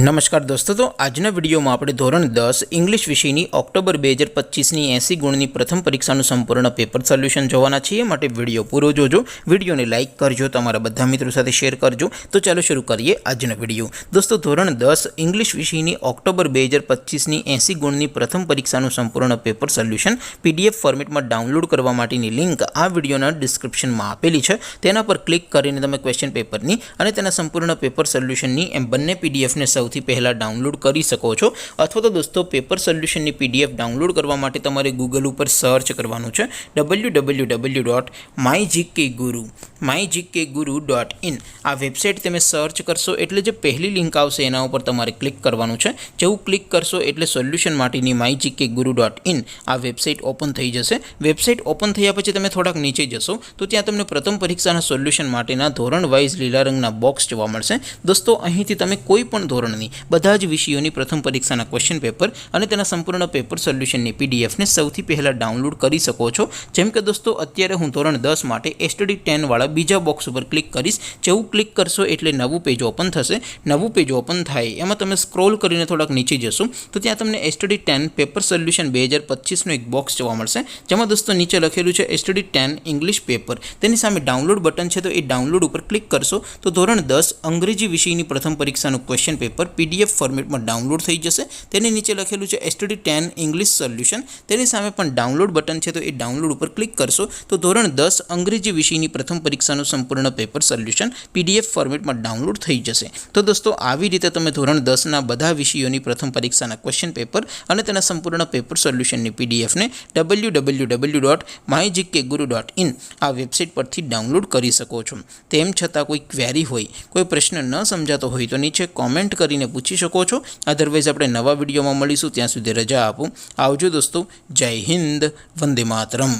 नमस्कार दोस्तों, तो आजना विडियो में આપણે ધોરણ 10 इंग्लिश વિષયની ઓક્ટોબર 2025ની 80 ગુણની પ્રથમ પરીક્ષાનું સંપૂર્ણ પેપર સોલ્યુશન જોવાના છીએ। માટે વિડિયો પૂરો જોજો, વિડિયોને લાઈક કરજો, તમારા બધા મિત્રો સાથે શેર કરજો। તો ચાલો શરૂ કરીએ આજનો વિડિયો। દોસ્તો, ધોરણ 10 इंग्लिश વિષયની ઓક્ટોબર 2025ની 80 ગુણની પ્રથમ પરીક્ષાનું સંપૂર્ણ પેપર સોલ્યુશન પીડીએફ ફોર્મેટમાં ડાઉનલોડ કરવા માટેની લિંક આ વિડિયોના ડિસ્ક્રિપ્શનમાં આપેલી છે। તેના પર ક્લિક કરીને તમે ક્વેશ્ચન પેપરની અને તેના સંપૂર્ણ પેપર સોલ્યુશનની એમ બંને પીડીએફને સૌથી પહેલા ડાઉનલોડ કરી શકો છો। અથવા તો દોસ્તો, પેપર સોલ્યુશનની પીડીએફ ડાઉનલોડ કરવા માટે તમારે ગૂગલ ઉપર સર્ચ કરવાનું છે www.mygkguru.in। આ વેબસાઇટ તમે સર્ચ કરશો એટલે જે પહેલી લિંક આવશે એના ઉપર તમારે ક્લિક કરવાનું છે। જેવું ક્લિક કરશો એટલે સોલ્યુશન માટેની mygkguru.in આ વેબસાઇટ ઓપન થઈ જશે। વેબસાઇટ ઓપન થયા પછી તમે થોડાક નીચે જશો તો ત્યાં તમને પ્રથમ પરીક્ષાના સોલ્યુશન માટેના ધોરણ વાઇઝ લીલા રંગના બોક્સ જોવા મળશે। દોસ્તો, અહીંથી તમે કોઈ પણ ધોરણની બધા જ વિષયોની પ્રથમ પરીક્ષાના ક્વેશ્ચન પેપર અને તેના સંપૂર્ણ પેપર સોલ્યુશનની પીડીએફને સૌથી પહેલા ડાઉનલોડ કરી શકો છો। જેમ કે દોસ્તો, અત્યારે હું ધોરણ 10 માટે એસટીડી 10 વાળા બીજા બોક્સ ઉપર ક્લિક કરીશ। જેવું ક્લિક કરશો એટલે નવું પેજ ઓપન થશે। નવું પેજ ઓપન થાય એમાં તમે સ્ક્રોલ કરીને થોડાક નીચે જશો તો ત્યાં તમને એસટીડી 10 પેપર સોલ્યુશન 2025નું એક બોક્સ જોવા મળશે। જેમાં દોસ્તો નીચે લખેલું છે એસટીડી 10 ઇંગ્લિશ પેપર। તેની સામે ડાઉનલોડ બટન છે, તો એ ડાઉનલોડ ઉપર ક્લિક કરશો તો ધોરણ 10 અંગ્રેજી વિષયની પ્રથમ પરીક્ષાનું ક્વેશ્ચન પેપર પીડીએફ ફોર્મેટમાં ડાઉનલોડ થઈ જશે। તેની નીચે લખેલું છે એસટીડી 10 ઇંગ્લિશ સોલ્યુશન। તેની સામે પણ ડાઉનલોડ બટન છે, તો એ ડાઉનલોડ ઉપર ક્લિક કરશો તો ધોરણ 10 અંગ્રેજી વિષયની પ્રથમ પરીક્ષાનું સંપૂર્ણ પેપર સોલ્યુશન પીડીએફ ફોર્મેટમાં ડાઉનલોડ થઈ જશે। તો દોસ્તો, આવી રીતે તમે ધોરણ 10ના બધા વિષયોની પ્રથમ પરીક્ષાના ક્વેશ્ચન પેપર અને તેના સંપૂર્ણ પેપર સોલ્યુશનની પીડીએફને www.mygkguru.in આ વેબસાઇટ પરથી ડાઉનલોડ કરી શકો છો। તેમ છતાં કોઈ ક્વેરી હોય, કોઈ પ્રશ્ન ન સમજાતો હોય તો નીચે કોમેન્ટ કરીને પૂછી શકો છો। અધરવાઇઝ આપણે નવા વિડીયોમાં મળીશું, ત્યાં સુધી રજા આપો। આવજો દોસ્તો, જય હિન્દ, વંદે માતરમ।